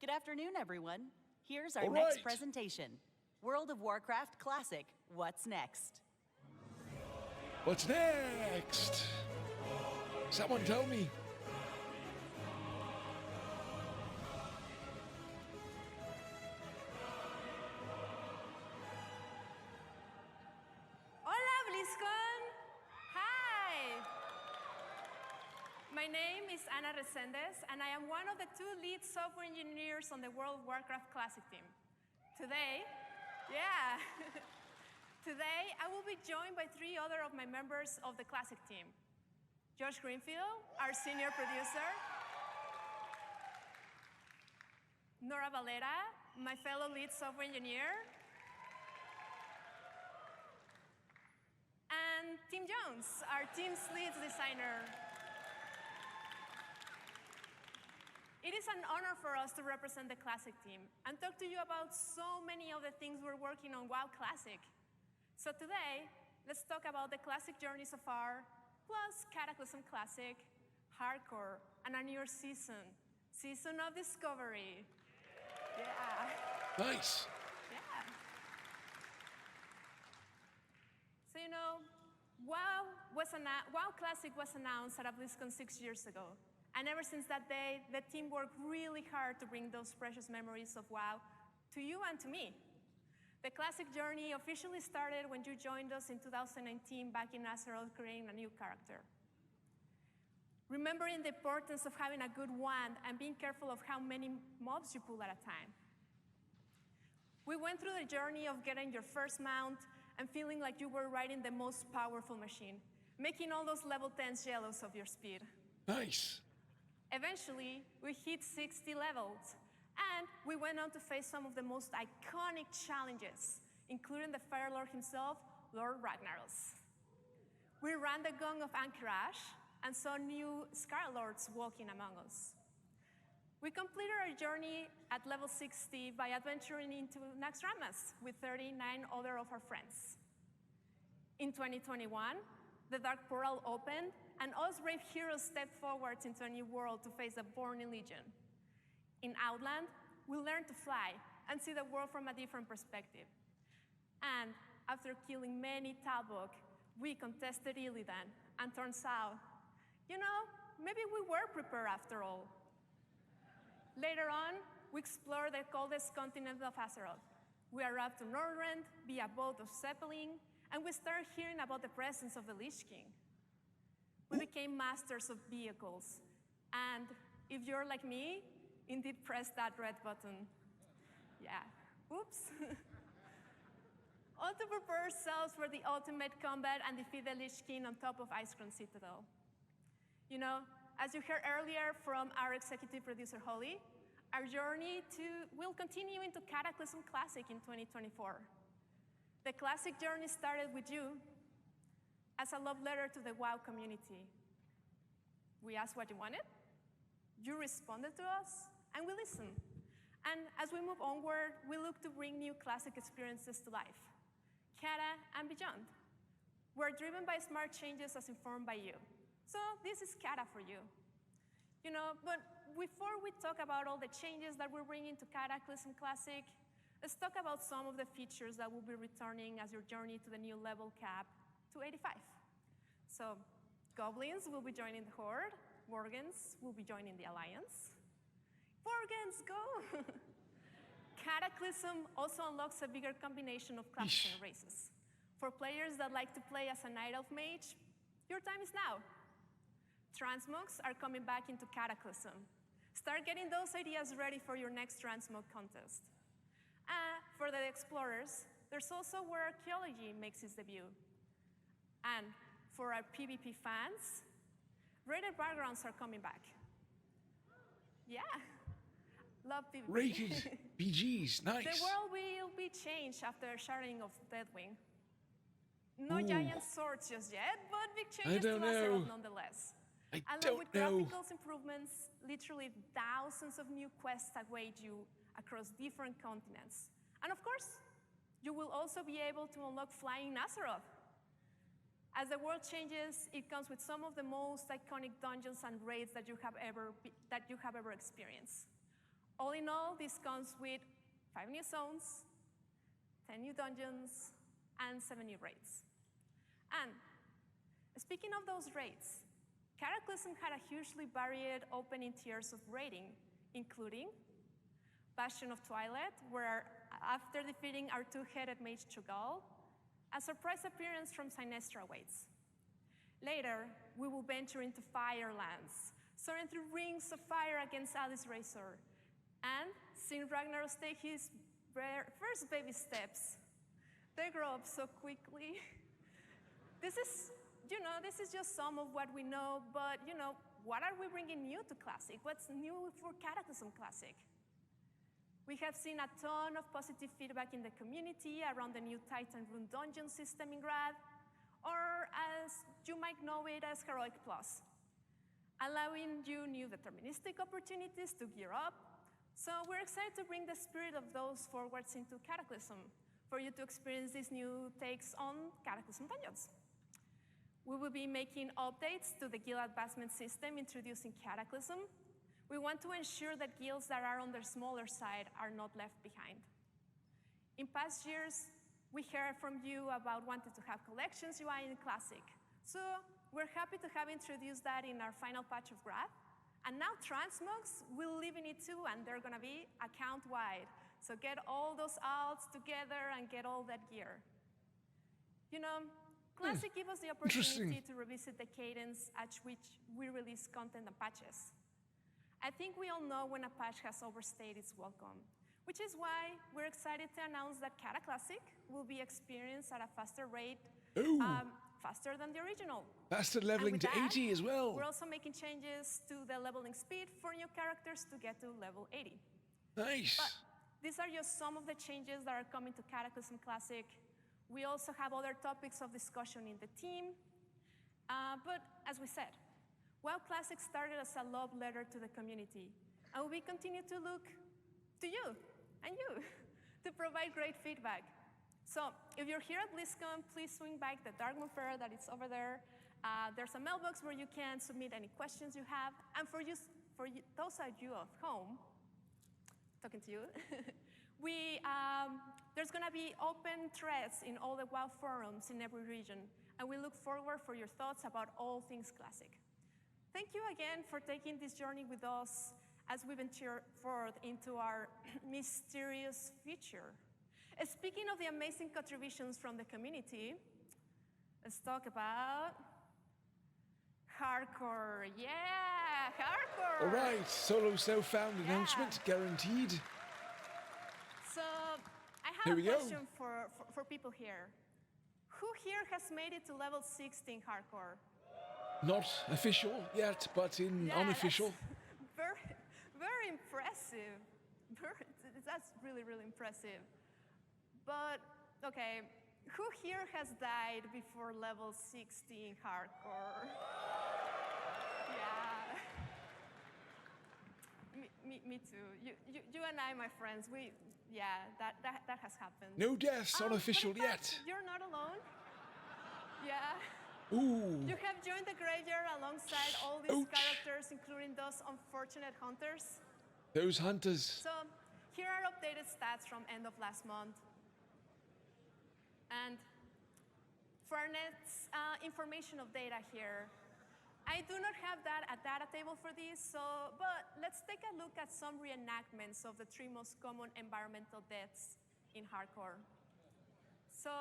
Good afternoon, everyone. Here's our All next right. presentation. World of Warcraft Classic, what's next? What's next? Someone tell me. Hola, Blizzcon! Hi! My name is Ana Reséndez, and I am one of the 2 lead software engineers on the World of Warcraft Classic team. Today, today I will be joined by 3 other of my members of the Classic team. Josh Greenfield, our senior producer. Nora Valera, my fellow lead software engineer. And Tim Jones, our team's lead designer. It is an honor for us to represent the Classic team and talk to you about so many of the things we're working on WoW Classic. So today, let's talk about the Classic journey so far, plus Cataclysm Classic, Hardcore, and a newer season, Season of Discovery. Yeah. Nice. Yeah. So you know, WoW Classic was announced at Blizzcon 6 years ago. And ever since that day, the team worked really hard to bring those precious memories of WoW to you and to me. The Classic journey officially started when you joined us in 2019 back in Azeroth creating a new character. Remembering the importance of having a good wand and being careful of how many mobs you pull at a time. We went through the journey of getting your first mount and feeling like you were riding the most powerful machine, making all those level 10s jealous of your speed. Nice. Eventually, we hit 60 levels, and we went on to face some of the most iconic challenges, including the Fire Lord himself, Lord Ragnaros. We ran the Gong of Anchorage and saw new Scar Lords walking among us. We completed our journey at level 60 by adventuring into Naxxramas with 39 other of our friends. In 2021, the Dark Portal opened, and us brave heroes stepped forward into a new world to face the Born Legion. In Outland, we learned to fly and see the world from a different perspective. And after killing many Talbot, we contested Illidan, and turns out, you know, maybe we were prepared after all. Later on, we explored the coldest continent of Azeroth. We arrived to Northrend via boat of Zeppelin, and we started hearing about the presence of the Lich King. We became masters of vehicles, and if you're like me, indeed press that red button. Yeah, oops. All to prepare ourselves for the ultimate combat and defeat the Lich King on top of Icecrown Citadel. You know, as you heard earlier from our executive producer, Holly, our journey will continue into Cataclysm Classic in 2024. The Classic journey started with you as a love letter to the WoW community. We asked what you wanted, you responded to us, and we listened. And as we move onward, we look to bring new Classic experiences to life, Cata and beyond. We're driven by smart changes as informed by you. So this is Cata for you. You know, but before we talk about all the changes that we're bringing to Cataclysm Classic, let's talk about some of the features that will be returning as your journey to the new level cap to 85. So Goblins will be joining the Horde, Worgens will be joining the Alliance. Worgens, go! Cataclysm also unlocks a bigger combination of classes and races. For players that like to play as a Night Elf mage, your time is now. Transmogs are coming back into Cataclysm. Start getting those ideas ready for your next Transmog contest. For the Explorers, there's also where archaeology makes its debut. And for our PvP fans, rated backgrounds are coming back. Yeah, love PvP. Rated BGs, nice. The world will be changed after sharding of Deathwing. No giant swords just yet, but big changes to Azeroth nonetheless. Along with graphical improvements, literally thousands of new quests await you across different continents. And of course, you will also be able to unlock flying in Azeroth. As the world changes, it comes with some of the most iconic dungeons and raids that you have ever experienced. All in all, this comes with 5 new zones, 10 new dungeons, and 7 new raids. And speaking of those raids, Cataclysm had a hugely varied opening tiers of raiding, including Bastion of Twilight, where after defeating our 2-headed mage Cho'Gall, a surprise appearance from Sinestra awaits. Later, we will venture into Firelands, soaring through rings of fire against Alice Razor, and seeing Ragnaros take his first baby steps. They grow up so quickly. This is just some of what we know, but what are we bringing new to Classic? What's new for Cataclysm Classic? We have seen a ton of positive feedback in the community around the new Titan Rune dungeon system in Grad, or as you might know it as Heroic Plus, allowing you new deterministic opportunities to gear up. So we're excited to bring the spirit of those forwards into Cataclysm for you to experience these new takes on Cataclysm dungeons. We will be making updates to the guild advancement system introduced in Cataclysm. We want to ensure that guilds that are on the smaller side are not left behind. In past years, we heard from you about wanting to have collections UI in Classic. So we're happy to have introduced that in our final patch of Grad. And now transmogs will live in it too, and they're gonna be account-wide. So get all those alts together and get all that gear. Classic gives us the opportunity to revisit the cadence at which we release content and patches. I think we all know when a patch has overstayed its welcome, which is why we're excited to announce that Cataclassic will be experienced at a faster rate, faster than the original. Faster leveling to 80 as well. We're also making changes to the leveling speed for new characters to get to level 80. Nice. But these are just some of the changes that are coming to Cataclysm Classic. We also have other topics of discussion in the team. But as we said, WoW Classic started as a love letter to the community, and we continue to look to you and you to provide great feedback. So if you're here at Blizzcon, please swing by the Darkmoon Fair that is over there. There's a mailbox where you can submit any questions you have. And for those of you at home, talking to you, there's gonna be open threads in all the WoW forums in every region. And we look forward for your thoughts about all things Classic. Thank you again for taking this journey with us as we venture forward into our mysterious future. Speaking of the amazing contributions from the community, let's talk about hardcore. Yeah, hardcore. All right, solo self-found announcement guaranteed. So I Here have we a go. question for people here. Who here has made it to level 16 hardcore? Not official yet, but unofficial. Very impressive. That's really, really impressive. But, okay, who here has died before level 16 hardcore? Yeah. Me too. You and I, my friends, that has happened. No deaths unofficial but in fact, yet. You're not alone. Yeah. Ooh. You have joined the graveyard alongside all these characters, including those unfortunate hunters. Those hunters. So, here are updated stats from end of last month. And for our next information of data here, I do not have a data table for this, but let's take a look at some reenactments of the 3 most common environmental deaths in hardcore. So,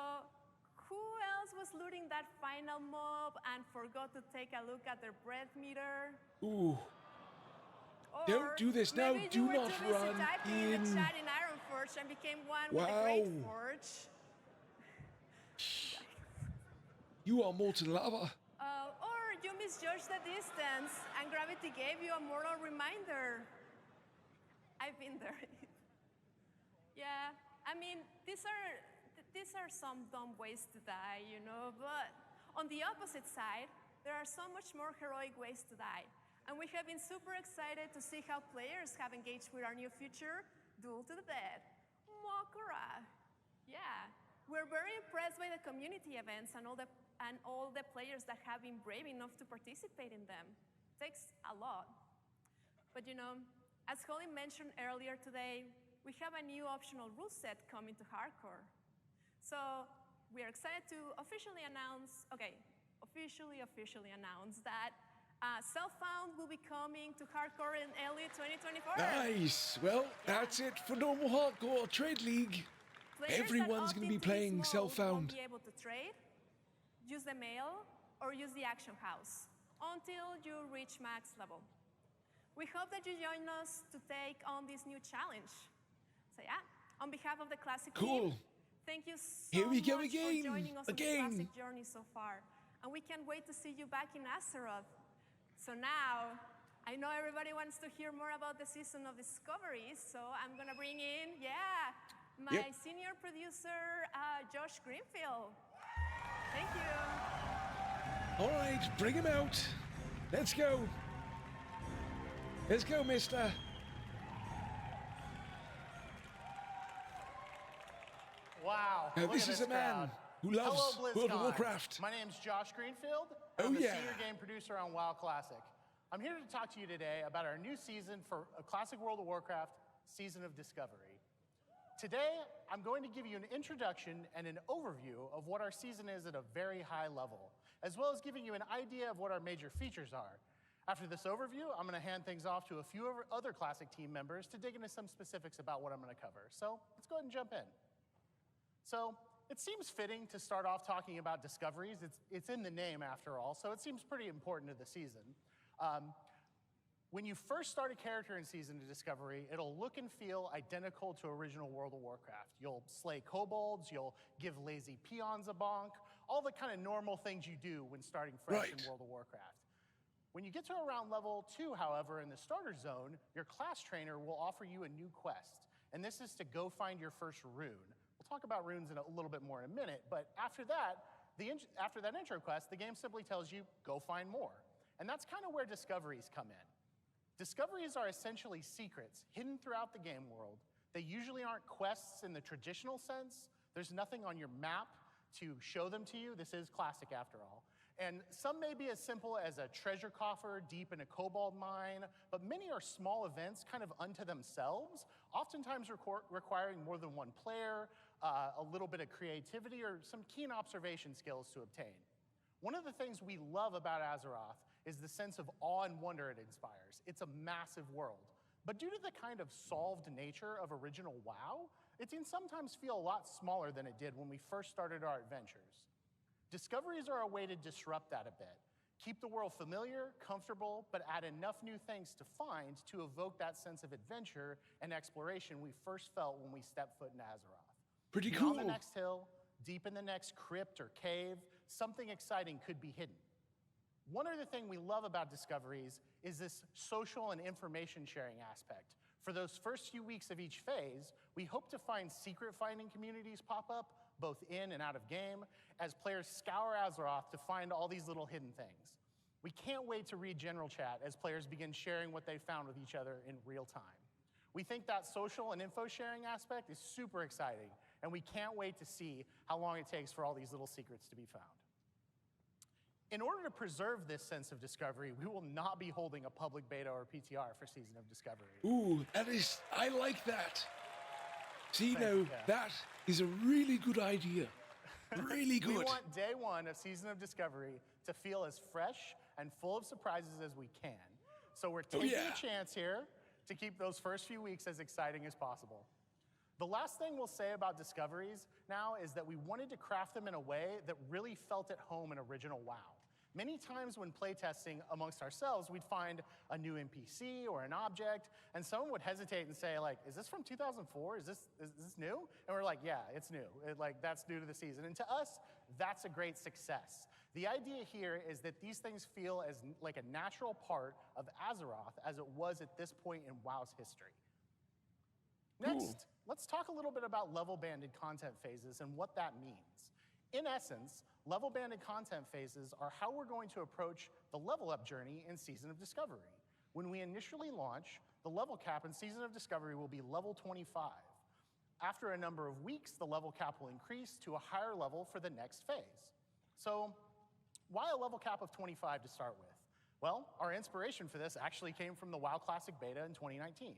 who else was looting that final mob and forgot to take a look at their breath meter? Ooh. Or Don't do this now. maybe Do you were not too busy run typing in. the chat in Ironforge and became one with the Great Forge. You are molten lava. Or you misjudged the distance and gravity gave you a moral reminder. I've been there. Yeah, I mean, these are some dumb ways to die, but on the opposite side, there are so much more heroic ways to die. And we have been super excited to see how players have engaged with our new feature, Duel to the Dead. Mokora. Yeah. We're very impressed by the community events and all the players that have been brave enough to participate in them. It takes a lot. But As Colin mentioned earlier today, we have a new optional rule set coming to Hardcore. So we are excited to officially announce that Self-Found will be coming to Hardcore in early 2024. Nice. Well, that's it for normal hardcore trade league. Players Everyone's that going to be opt into playing this mode Self-Found. won't be able to trade, use the mail, or use the action house until you reach max level. We hope that you join us to take on this new challenge. So yeah, on behalf of the Classic Cool. team, thank you so Here we go much again. for joining us on the Again. Classic journey so far. And we can't wait to see you back in Azeroth. So now, I know everybody wants to hear more about the Season of Discovery, so I'm gonna bring in, my senior producer, Josh Greenfield. Thank you. All right, bring him out. Let's go. Let's go, mister. Wow. Now, look this at is a man crowd. who loves Hello, World of Blizzcon. Warcraft. My name's Josh Greenfield. Oh, I'm the yeah. senior game producer on WoW Classic. I'm here to talk to you today about our new season for a Classic World of Warcraft, Season of Discovery. Today, I'm going to give you an introduction and an overview of what our season is at a very high level, as well as giving you an idea of what our major features are. After this overview, I'm going to hand things off to a few other Classic team members to dig into some specifics about what I'm going to cover. So let's go ahead and jump in. So it seems fitting to start off talking about discoveries. It's in the name, after all, so it seems pretty important to the season. When you first start a character in Season of Discovery, it'll look and feel identical to original World of Warcraft. You'll slay kobolds, you'll give lazy peons a bonk, all the kind of normal things you do when starting fresh in World of Warcraft. When you get to around level 2, however, in the starter zone, your class trainer will offer you a new quest, and this is to go find your first rune. We'll talk about runes in a little bit more in a minute, but after that intro quest, the game simply tells you, go find more. And that's kind of where discoveries come in. Discoveries are essentially secrets hidden throughout the game world. They usually aren't quests in the traditional sense. There's nothing on your map to show them to you. This is Classic after all. And some may be as simple as a treasure coffer deep in a kobold mine, but many are small events kind of unto themselves, oftentimes requiring more than one player, a little bit of creativity, or some keen observation skills to obtain. One of the things we love about Azeroth is the sense of awe and wonder it inspires. It's a massive world. But due to the kind of solved nature of original WoW, it can sometimes feel a lot smaller than it did when we first started our adventures. Discoveries are a way to disrupt that a bit. Keep the world familiar, comfortable, but add enough new things to find to evoke that sense of adventure and exploration we first felt when we stepped foot in Azeroth. Pretty cool. On the next hill, deep in the next crypt or cave, something exciting could be hidden. One other thing we love about discoveries is this social and information sharing aspect. For those first few weeks of each phase, we hope to find secret finding communities pop up, both in and out of game, as players scour Azeroth to find all these little hidden things. We can't wait to read general chat as players begin sharing what they found with each other in real time. We think that social and info sharing aspect is super exciting, and we can't wait to see how long it takes for all these little secrets to be found. In order to preserve this sense of discovery, we will not be holding a public beta or PTR for Season of Discovery. Ooh, I like that. See, that is a really good idea. Really good. We want day one of Season of Discovery to feel as fresh and full of surprises as we can. So we're taking a chance here to keep those first few weeks as exciting as possible. The last thing we'll say about discoveries now is that we wanted to craft them in a way that really felt at home in original WoW. Many times when playtesting amongst ourselves, we'd find a new NPC or an object, and someone would hesitate and say, like, is this from 2004? Is this new? And we're like, yeah, it's new. That's new to the season. And to us, that's a great success. The idea here is that these things feel as like a natural part of Azeroth as it was at this point in WoW's history. Next, let's talk a little bit about level-banded content phases and what that means. In essence, level-banded content phases are how we're going to approach the level-up journey in Season of Discovery. When we initially launch, the level cap in Season of Discovery will be level 25. After a number of weeks, the level cap will increase to a higher level for the next phase. So, why a level cap of 25 to start with? Well, our inspiration for this actually came from the WoW Classic beta in 2019.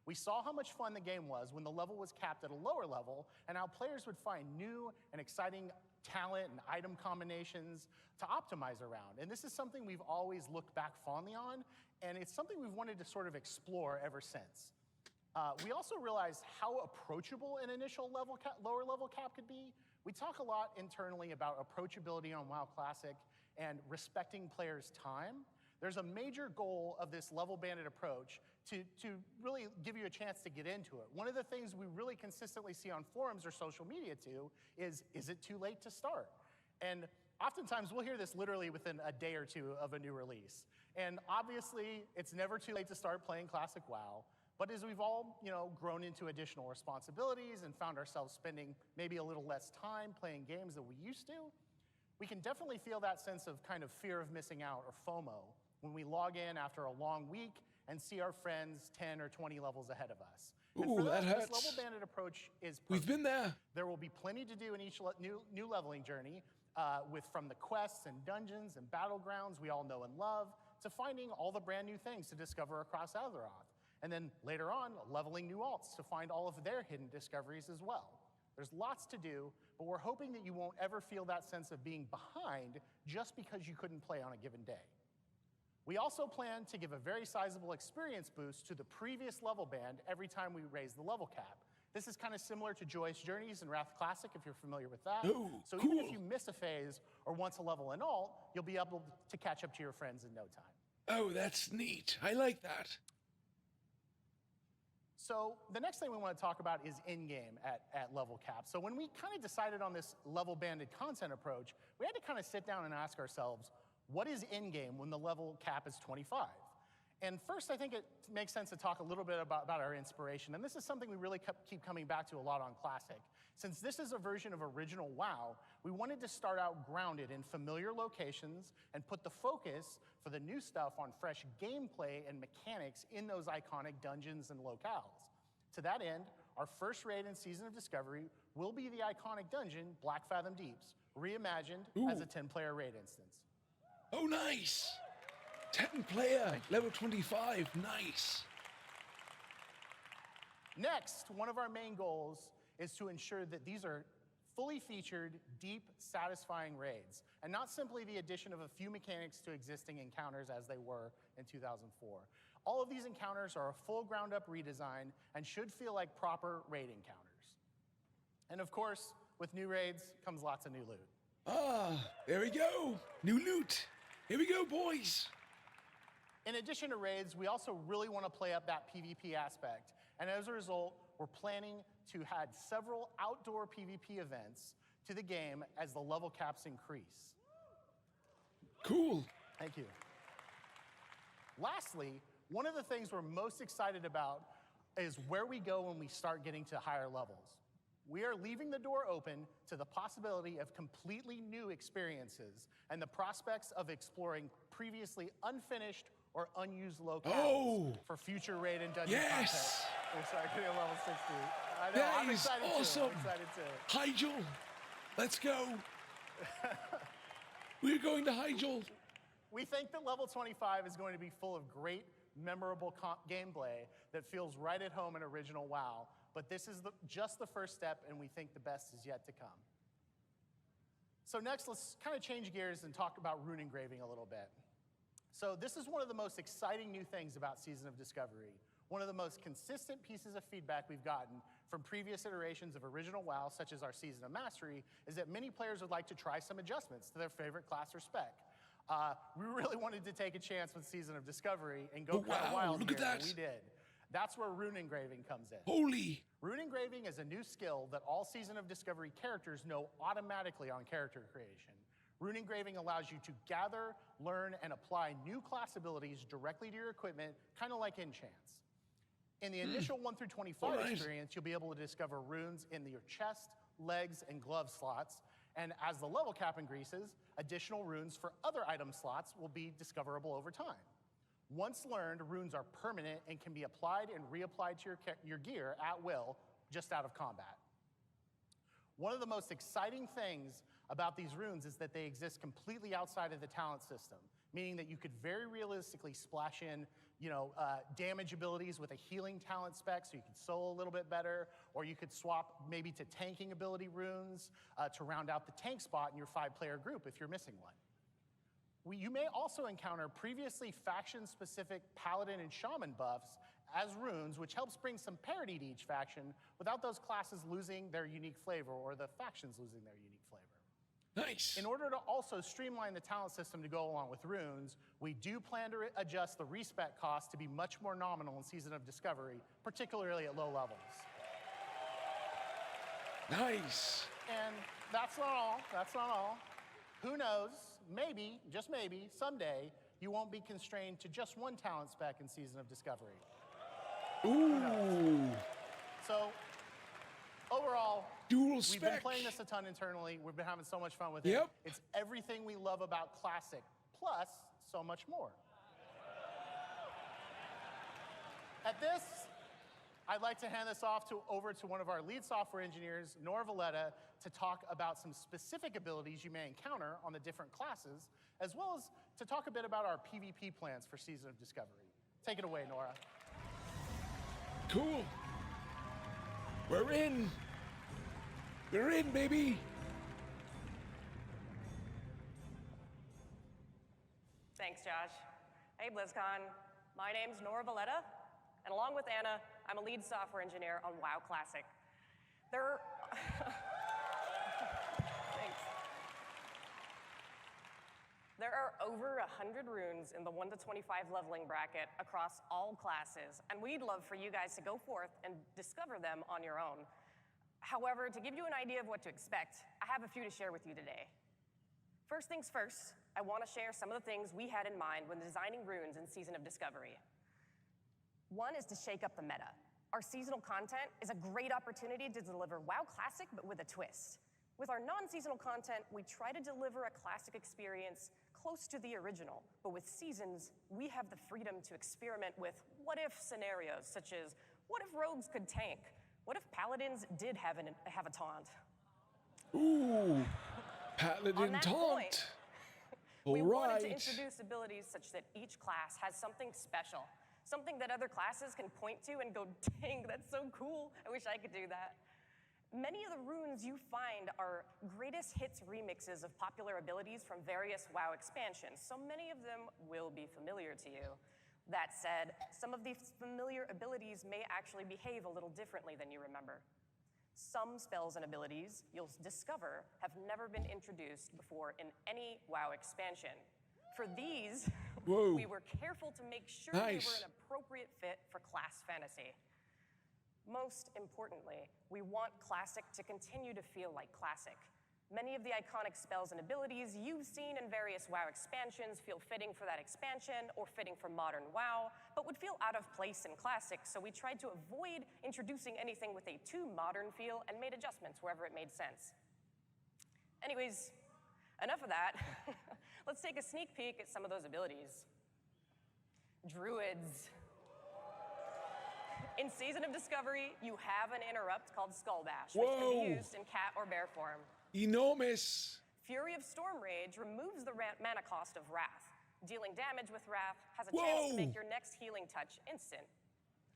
We saw how much fun the game was when the level was capped at a lower level, and how players would find new and exciting talent and item combinations to optimize around. And this is something we've always looked back fondly on, and it's something we've wanted to sort of explore ever since. We also realized how approachable an initial lower level cap could be. We talk a lot internally about approachability on WoW Classic and respecting players' time. There's a major goal of this level-banded approach to really give you a chance to get into it. One of the things we really consistently see on forums or social media too is it too late to start? And oftentimes we'll hear this literally within a day or two of a new release. And obviously, it's never too late to start playing Classic WoW. But as we've all, grown into additional responsibilities and found ourselves spending maybe a little less time playing games than we used to, we can definitely feel that sense of kind of fear of missing out, or FOMO, when we log in after a long week and see our friends 10 or 20 levels ahead of us. Ooh, that hurts. This level-banded approach is perfect. We've been there. There will be plenty to do in each new leveling journey, from the quests and dungeons and battlegrounds we all know and love, to finding all the brand new things to discover across Azeroth. And then later on, leveling new alts to find all of their hidden discoveries as well. There's lots to do, but we're hoping that you won't ever feel that sense of being behind just because you couldn't play on a given day. We also plan to give a very sizable experience boost to the previous level band every time we raise the level cap. This is kind of similar to Joyous Journeys and Wrath Classic, if you're familiar with that. Ooh, so cool. even if you miss a phase or once a level in alt, you'll be able to catch up to your friends in no time. Oh, that's neat. I like that. So the next thing we want to talk about is in-game at level cap. So when we kind of decided on this level-banded content approach, we had to kind of sit down and ask ourselves, what is in-game when the level cap is 25? And first, I think it makes sense to talk a little bit about our inspiration. And this is something we really keep coming back to a lot on Classic. Since this is a version of original WoW, we wanted to start out grounded in familiar locations and put the focus for the new stuff on fresh gameplay and mechanics in those iconic dungeons and locales. To that end, our first raid in Season of Discovery will be the iconic dungeon, Black Fathom Deeps, reimagined as a 10-player raid instance. Oh, nice. 10-player, level 25, nice. Next, one of our main goals is to ensure that these are fully featured, deep, satisfying raids, and not simply the addition of a few mechanics to existing encounters as they were in 2004. All of these encounters are a full ground-up redesign and should feel like proper raid encounters. And of course, with new raids comes lots of new loot. Ah, there we go. New loot. Here we go, boys. In addition to raids, we also really want to play up that PvP aspect. And as a result, we're planning to add several outdoor PvP events to the game as the level caps increase. Cool. Thank you. Lastly, one of the things we're most excited about is where we go when we start getting to higher levels. We are leaving the door open to the possibility of completely new experiences and the prospects of exploring previously unfinished or unused locales for future raid and dungeon content. We're sorry, getting a level 60. I know, That I'm is excited awesome. too. I'm excited too. Hyjal, let's go. We're going to Hyjal. We think that level 25 is going to be full of great, memorable gameplay that feels right at home in original WoW, but this is just the first step, and we think the best is yet to come. So next, let's kind of change gears and talk about rune engraving a little bit. So this is one of the most exciting new things about Season of Discovery. One of the most consistent pieces of feedback we've gotten from previous iterations of original WoW, such as our Season of Mastery, is that many players would like to try some adjustments to their favorite class or spec. We really wanted to take a chance with Season of Discovery and go kind of wild look here, at that. and we did. That's where rune engraving comes in. Holy. Rune engraving is a new skill that all Season of Discovery characters know automatically on character creation. Rune engraving allows you to gather, learn, and apply new class abilities directly to your equipment, kind of like enchants. In the initial 1 through 25 experience, you'll be able to discover runes in your chest, legs, and glove slots. And as the level cap increases, additional runes for other item slots will be discoverable over time. Once learned, runes are permanent and can be applied and reapplied to your gear at will, just out of combat. One of the most exciting things about these runes is that they exist completely outside of the talent system. meaning that you could very realistically splash in damage abilities with a healing talent spec so you could solo a little bit better, or you could swap maybe to tanking ability runes to round out the tank spot in your 5-player group if you're missing one. You may also encounter previously faction-specific paladin and shaman buffs as runes, which helps bring some parity to each faction without those classes losing their unique flavor or the factions losing their unique flavor. Nice. In order to also streamline the talent system to go along with runes, we do plan to adjust the respec cost to be much more nominal in Season of Discovery, particularly at low levels. Nice. And that's not all. That's not all. Who knows? Maybe, just maybe, someday, you won't be constrained to just one talent spec in Season of Discovery. Ooh. So, overall, Dual spec. we've been playing this a ton internally. We've been having so much fun with it. Yep. It's everything we love about Classic, plus so much more. At this, I'd like to hand this over to one of our lead software engineers, Nora Valletta, to talk about some specific abilities you may encounter on the different classes, as well as to talk a bit about our PvP plans for Season of Discovery. Take it away, Nora. Cool. We're in. We're in, baby. Thanks, Josh. Hey, Blizzcon. My name's Nora Valletta, and along with Anna, I'm a lead software engineer on WoW Classic. There are over 100 runes in the 1 to 25 leveling bracket across all classes, and we'd love for you guys to go forth and discover them on your own. However, to give you an idea of what to expect, I have a few to share with you today. First things first, I want to share some of the things we had in mind when designing runes in Season of Discovery. One is to shake up the meta. Our seasonal content is a great opportunity to deliver WoW Classic, but with a twist. With our non-seasonal content, we try to deliver a classic experience close to the original, but with seasons, we have the freedom to experiment with what-if scenarios, such as, what if rogues could tank? What if paladins did have a taunt? Ooh, paladin that taunt. point, All we right. wanted to introduce abilities such that each class has something special, something that other classes can point to and go, dang, that's so cool. I wish I could do that. Many of the runes you find are greatest hits remixes of popular abilities from various WoW expansions, so many of them will be familiar to you. That said, some of these familiar abilities may actually behave a little differently than you remember. Some spells and abilities you'll discover have never been introduced before in any WoW expansion. For these, Whoa. we were careful to make sure they Nice. were an appropriate fit for class fantasy. Most importantly, we want Classic to continue to feel like Classic. Many of the iconic spells and abilities you've seen in various WoW expansions feel fitting for that expansion or fitting for modern WoW, but would feel out of place in Classic, so we tried to avoid introducing anything with a too modern feel and made adjustments wherever it made sense. Anyways, enough of that. Let's take a sneak peek at some of those abilities. Druids. In Season of Discovery, you have an interrupt called Skull Bash, which can Whoa. be used in cat or bear form. Enormous. Fury of Storm Rage removes the mana cost of Wrath. Dealing damage with Wrath has a chance to Whoa. make your next healing touch instant.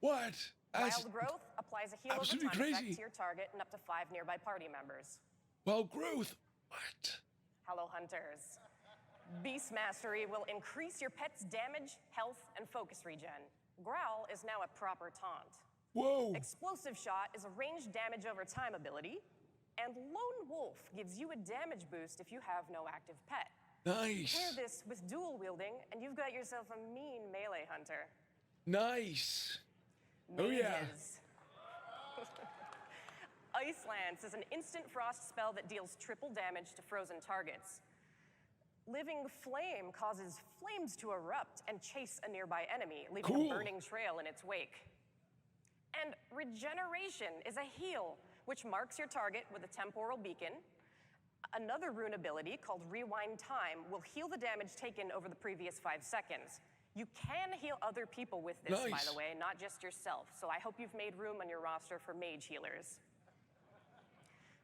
What? Wild Growth applies a heal over absolutely time effect crazy. to your target and up to 5 nearby party members. Wild growth. What? Hello, Hunters. Beast Mastery will increase your pet's damage, health, and focus regen. Growl is now a proper taunt. Whoa. Explosive Shot is a ranged damage over time ability, and Lone Wolf gives you a damage boost if you have no active pet. Nice. Pair this with dual wielding, and you've got yourself a mean melee hunter. Nice. Oh, yeah. Mages. Ice Lance is an instant frost spell that deals triple damage to frozen targets. Living Flame causes flames to erupt and chase a nearby enemy, leaving Cool. a burning trail in its wake. And Regeneration is a heal, which marks your target with a temporal beacon. Another rune ability called Rewind Time will heal the damage taken over the previous 5 seconds. You can heal other people with this, by Nice. the way, not just yourself, so I hope you've made room on your roster for mage healers.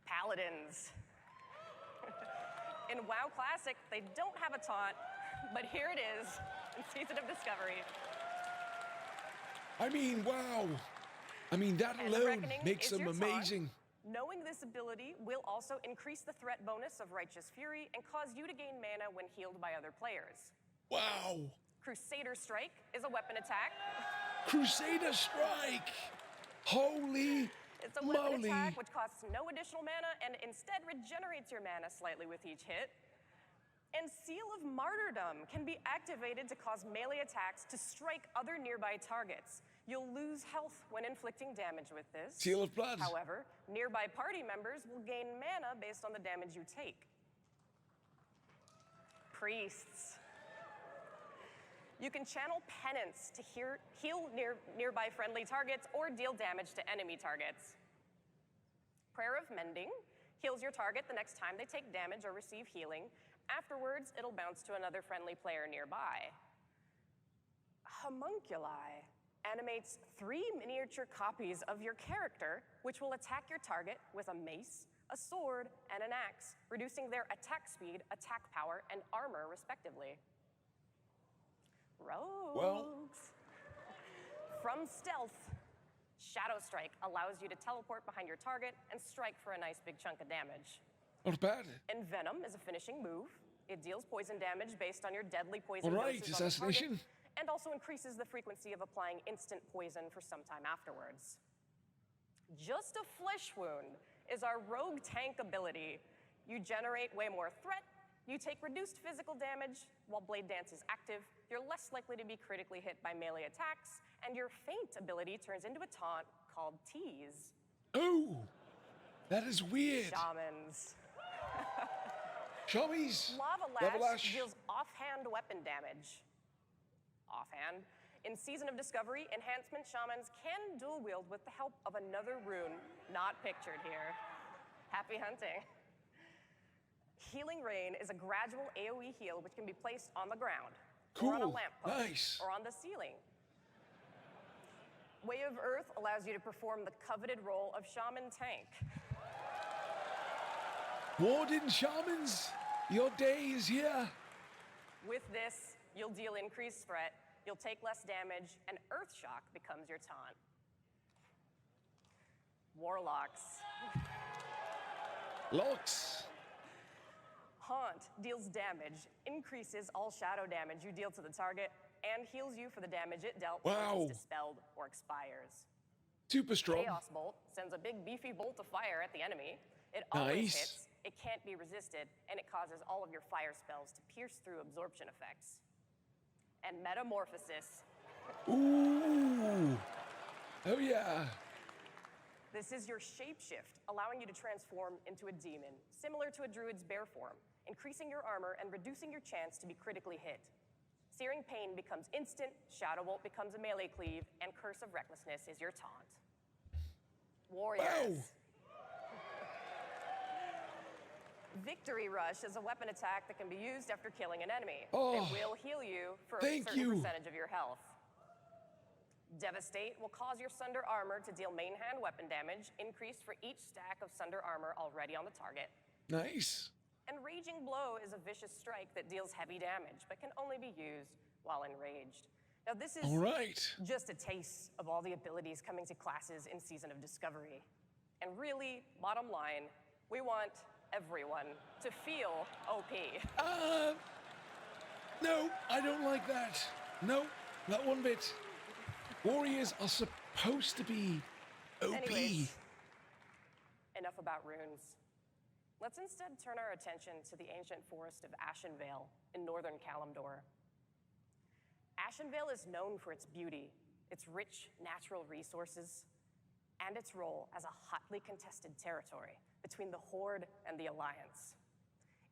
Paladins. In WoW Classic, they don't have a taunt, but here it is in Season of Discovery. I mean, wow. I mean, that And the alone Reckoning makes is them your taunt. amazing. Knowing this ability will also increase the threat bonus of Righteous Fury and cause you to gain mana when healed by other players. Wow. Crusader Strike is a weapon attack. Crusader Strike. Holy It's a weapon moly. attack which costs no additional mana and instead regenerates your mana slightly with each hit. And Seal of Martyrdom can be activated to cause melee attacks to strike other nearby targets. You'll lose health when inflicting damage with this. Seal of Blood. However, nearby party members will gain mana based on the damage you take. Priests. You can channel Penance to heal nearby friendly targets or deal damage to enemy targets. Prayer of Mending heals your target the next time they take damage or receive healing. Afterwards, it'll bounce to another friendly player nearby. Homunculi animates 3 miniature copies of your character, which will attack your target with a mace, a sword, and an axe, reducing their attack speed, attack power, and armor, respectively. Rogues. Well. From Stealth, Shadow Strike allows you to teleport behind your target and strike for a nice big chunk of damage. Not bad. Envenom is a finishing move. It deals poison damage based on your deadly poison All right, doses on the assassination. target, and also increases the frequency of applying instant poison for some time afterwards. Just a Flesh Wound is our rogue tank ability. You generate way more threat, you take reduced physical damage while Blade Dance is active, you're less likely to be critically hit by melee attacks, and your Feint ability turns into a taunt called Tease. Oh, that is weird. Shamans. Shawmies. Lava Lava Lash deals offhand weapon damage. Offhand. In Season of Discovery, enhancement shamans can dual wield with the help of another rune, not pictured here. Happy hunting. Healing Rain is a gradual AoE heal which can be placed on the ground, or on a Cool. lamppost, Nice. or on the ceiling. Way of Earth allows you to perform the coveted role of Shaman Tank. Warden Shamans, your day is here. With this, you'll deal increased threat, you'll take less damage, and Earth Shock becomes your taunt. Warlocks. Locks. Haunt deals damage, increases all shadow damage you deal to the target, and heals you for the damage it dealt Wow. once it's dispelled or expires. Super strong. Chaos Bolt sends a big beefy bolt of fire at the enemy. It always Nice. hits, it can't be resisted, and it causes all of your fire spells to pierce through absorption effects. And Metamorphosis. Ooh. Oh yeah. This is your shapeshift, allowing you to transform into a demon, similar to a druid's bear form, increasing your armor and reducing your chance to be critically hit. Searing Pain becomes instant, Shadow Bolt becomes a melee cleave, and Curse of Recklessness is your taunt. Warriors. Wow. Victory Rush is a weapon attack that can be used after killing an enemy. Oh, It will heal you for a thank certain you. percentage of your health. Devastate will cause your Sunder armor to deal main hand weapon damage, increased for each stack of Sunder armor already on the target. Nice. And Raging Blow is a vicious strike that deals heavy damage, but can only be used while enraged. Now this is All right. just a taste of all the abilities coming to classes in Season of Discovery. And really, bottom line, we want everyone to feel OP. No, I don't like that. No, not one bit. Warriors are supposed to be OP. Anyways, enough about runes. Let's instead turn our attention to the ancient forest of Ashenvale in northern Kalimdor. Ashenvale is known for its beauty, its rich natural resources, and its role as a hotly contested territory between the Horde and the Alliance.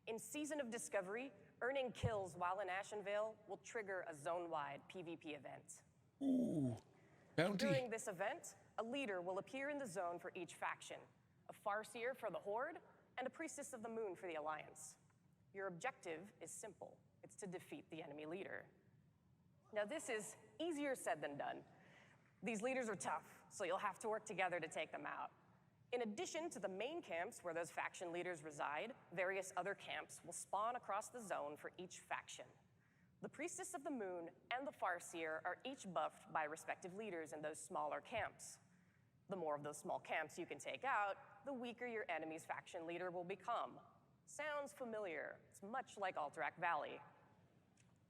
In Season of Discovery, earning kills while in Ashenvale will trigger a zone-wide PvP event. Ooh, bounty. During this event, a leader will appear in the zone for each faction, a Farseer for the Horde, and a Priestess of the Moon for the Alliance. Your objective is simple. It's to defeat the enemy leader. Now this is easier said than done. These leaders are tough, so you'll have to work together to take them out. In addition to the main camps where those faction leaders reside, various other camps will spawn across the zone for each faction. The Priestess of the Moon and the Farseer are each buffed by respective leaders in those smaller camps. The more of those small camps you can take out, the weaker your enemy's faction leader will become. Sounds familiar. It's much like Alterac Valley.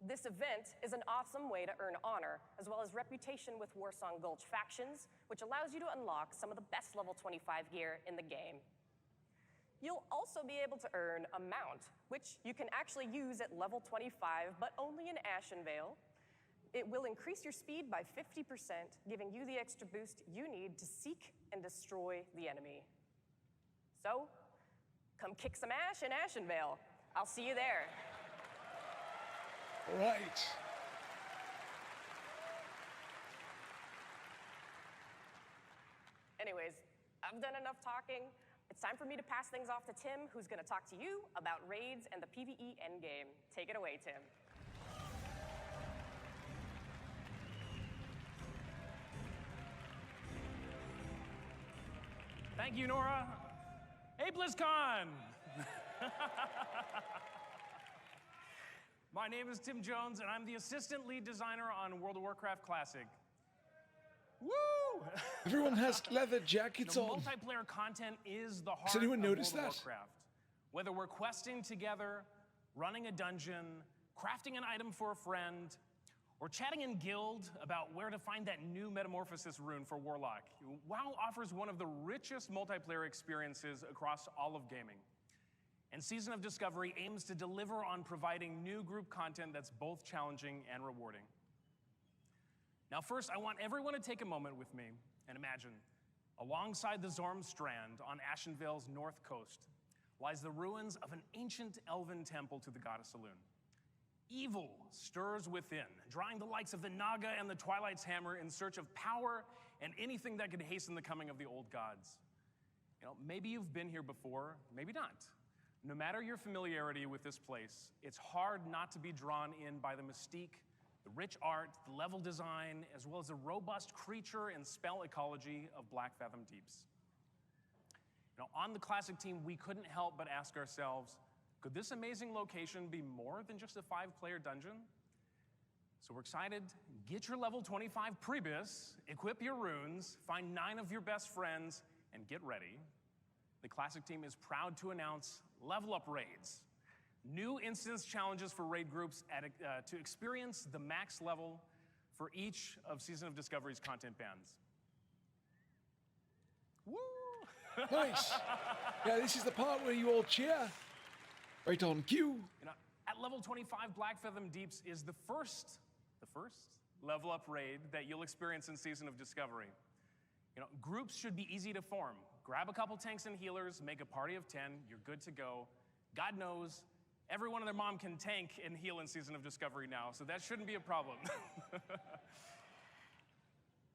This event is an awesome way to earn honor, as well as reputation with Warsong Gulch factions, which allows you to unlock some of the best level 25 gear in the game. You'll also be able to earn a mount, which you can actually use at level 25, but only in Ashenvale. It will increase your speed by 50%, giving you the extra boost you need to seek and destroy the enemy. So, come kick some ash in Ashenvale. I'll see you there. All right. Anyways, I've done enough talking. It's time for me to pass things off to Tim, who's going to talk to you about raids and the PvE endgame. Take it away, Tim. Thank you, Nora. Hey, Blizzcon! My name is Tim Jones, and I'm the assistant lead designer on World of Warcraft Classic. Woo! Everyone has leather jackets on. Multiplayer content is the heart Has anyone of noticed World of that? Warcraft. Whether we're questing together, running a dungeon, crafting an item for a friend, or chatting in guild about where to find that new metamorphosis rune for Warlock, WoW offers one of the richest multiplayer experiences across all of gaming. And Season of Discovery aims to deliver on providing new group content that's both challenging and rewarding. Now first, I want everyone to take a moment with me and imagine, alongside the Zorm Strand on Ashenvale's north coast, lies the ruins of an ancient elven temple to the goddess Elune. Evil stirs within, drawing the likes of the Naga and the Twilight's Hammer in search of power and anything that could hasten the coming of the old gods. You know, maybe you've been here before, maybe not. No matter your familiarity with this place, it's hard not to be drawn in by the mystique, the rich art, the level design, as well as the robust creature and spell ecology of Blackfathom Deeps. You know, on the Classic team, we couldn't help but ask ourselves, could this amazing location be more than just a 5-player dungeon? So we're excited. Get your level 25 Prebis, equip your runes, find 9 of your best friends, and get ready. The Classic team is proud to announce Level Up Raids. New instance challenges for raid groups to experience the max level for each of Season of Discovery's content bands. Woo! Nice. Yeah, this is the part where you all cheer. Right on cue. You know, at level 25, Blackfathom Deeps is the first level up raid that you'll experience in Season of Discovery. You know, groups should be easy to form. Grab a couple tanks and healers, make a party of 10, you're good to go. God knows, everyone and their mom can tank and heal in Season of Discovery now, so that shouldn't be a problem.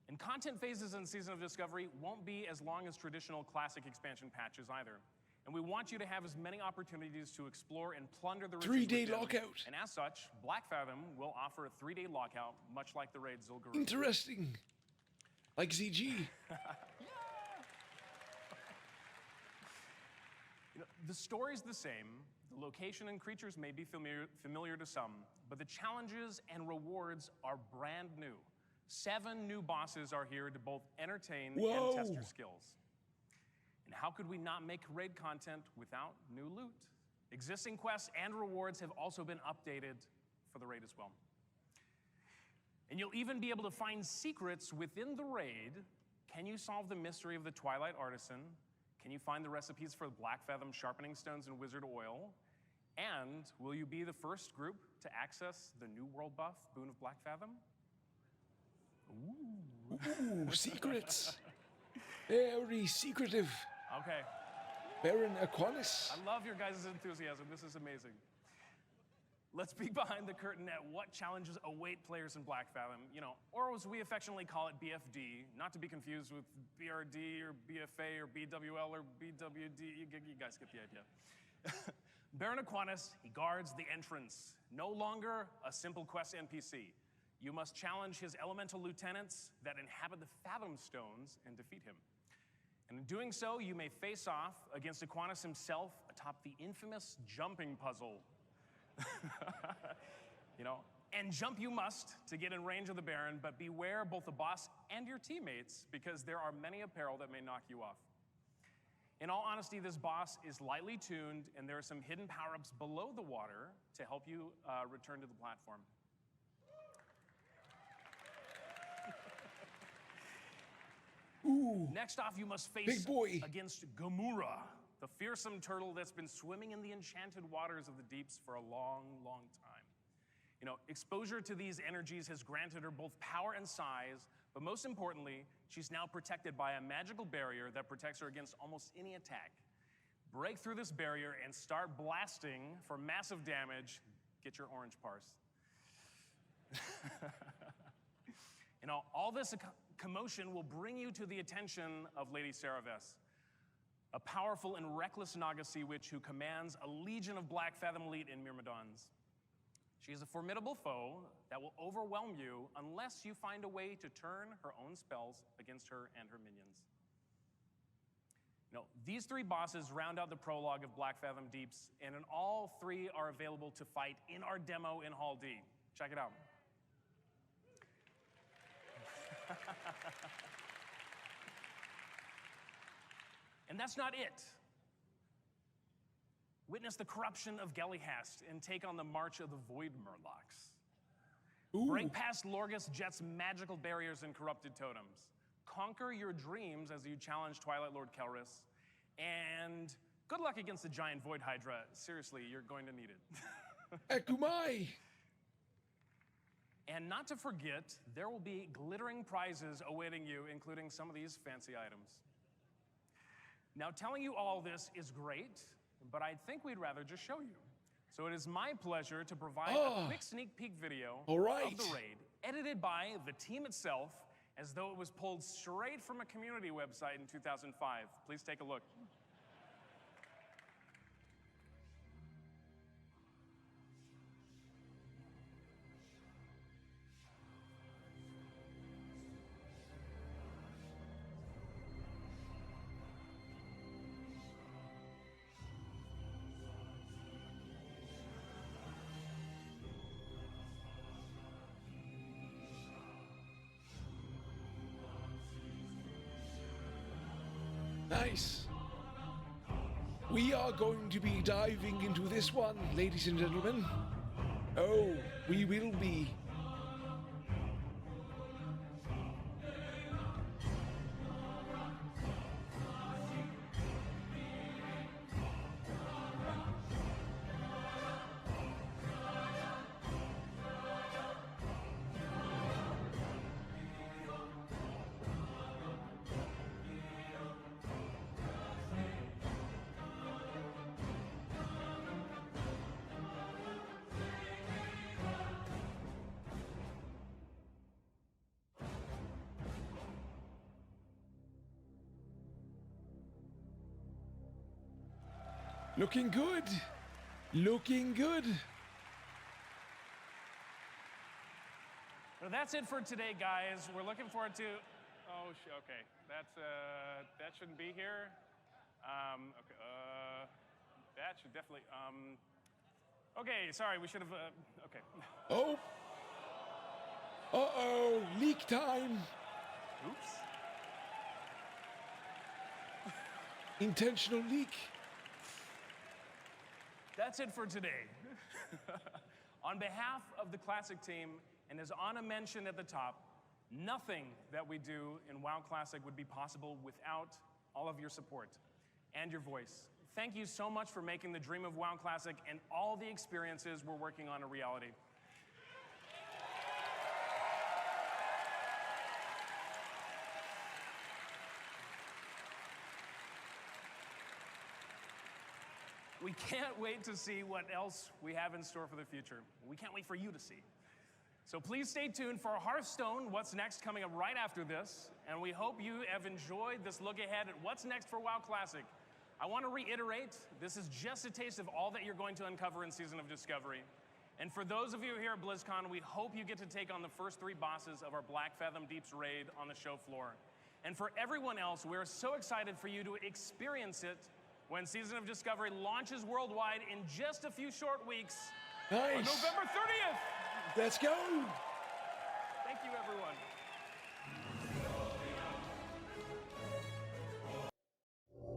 And content phases in Season of Discovery won't be as long as traditional Classic expansion patches either. And we want you to have as many opportunities to explore and plunder the riches 3-day within. lockout. And as such, Blackfathom will offer a 3-day lockout, much like the raid Zul'Gurub. Interesting. Like ZG. You know, the story's the same. The location and creatures may be familiar to some, but the challenges and rewards are brand new. 7 new bosses are here to both entertain Whoa. and test your skills. And how could we not make raid content without new loot? Existing quests and rewards have also been updated for the raid as well. And you'll even be able to find secrets within the raid. Can you solve the mystery of the Twilight Artisan? Can you find the recipes for Blackfathom sharpening stones and wizard oil? And will you be the first group to access the new world buff, Boon of Blackfathom? Ooh, secrets. Very secretive. Okay. Baron Aquinas. I love your guys' enthusiasm. This is amazing. Let's peek behind the curtain at what challenges await players in Blackfathom. You know, or as we affectionately call it, BFD, not to be confused with BRD or BFA or BWL or BWD. You guys get the idea. Baron Aquinas, he guards the entrance. No longer a simple quest NPC. You must challenge his elemental lieutenants that inhabit the Fathom Stones and defeat him. And in doing so, you may face off against Aquinas himself atop the infamous jumping puzzle. You know, And jump you must to get in range of the Baron, but beware both the boss and your teammates, because there are many a peril that may knock you off. In all honesty, this boss is lightly tuned, and there are some hidden power-ups below the water to help you return to the platform. Ooh. Next off, you must face Big boy. against Gamura, the fearsome turtle that's been swimming in the enchanted waters of the deeps for a long, long time. You know, exposure to these energies has granted her both power and size, but most importantly, she's now protected by a magical barrier that protects her against almost any attack. Break through this barrier and start blasting for massive damage. Get your orange parse. You know, all this commotion will bring you to the attention of Lady Saraves, a powerful and reckless Naga sea witch who commands a legion of Black Fathom elite in Myrmidons. She is a formidable foe that will overwhelm you unless you find a way to turn her own spells against her and her minions. You know, these 3 bosses round out the prologue of Black Fathom Deeps, and in all 3 are available to fight in our demo in Hall D. Check it out. And that's not it. Witness the corruption of Gelihast and take on the march of the Void Murlocs. Ooh. Break past Lorgus Jet's magical barriers and corrupted totems. Conquer your dreams as you challenge Twilight Lord Kelris. And good luck against the giant Void Hydra. Seriously, you're going to need it. Ekumai! And not to forget, there will be glittering prizes awaiting you, including some of these fancy items. Now, telling you all this is great, but I think we'd rather just show you. So it is my pleasure to provide a quick sneak peek video of the raid, edited by the team itself, as though it was pulled straight from a community website in 2005. Please take a look. Nice. We are going to be diving into this one, ladies and gentlemen. Oh, we will be. Looking good. Looking good. So that's it for today, guys. We're looking forward to. Oh, okay. That shouldn't be here. Okay. That should definitely. Okay. Sorry. We should have. Okay. Oh. Uh-oh. Leak time. Oops. Intentional leak. That's it for today. On behalf of the Classic team, and as Anna mentioned at the top, nothing that we do in WoW Classic would be possible without all of your support and your voice. Thank you so much for making the dream of WoW Classic and all the experiences we're working on a reality. We can't wait to see what else we have in store for the future. We can't wait for you to see. So please stay tuned for Hearthstone, What's Next, coming up right after this. And we hope you have enjoyed this look ahead at what's next for WoW Classic. I want to reiterate, this is just a taste of all that you're going to uncover in Season of Discovery. And for those of you here at Blizzcon, we hope you get to take on the first 3 bosses of our Black Fathom Deeps raid on the show floor. And for everyone else, we're so excited for you to experience it when Season of Discovery launches worldwide in just a few short weeks on Nice. November 30th. Let's go!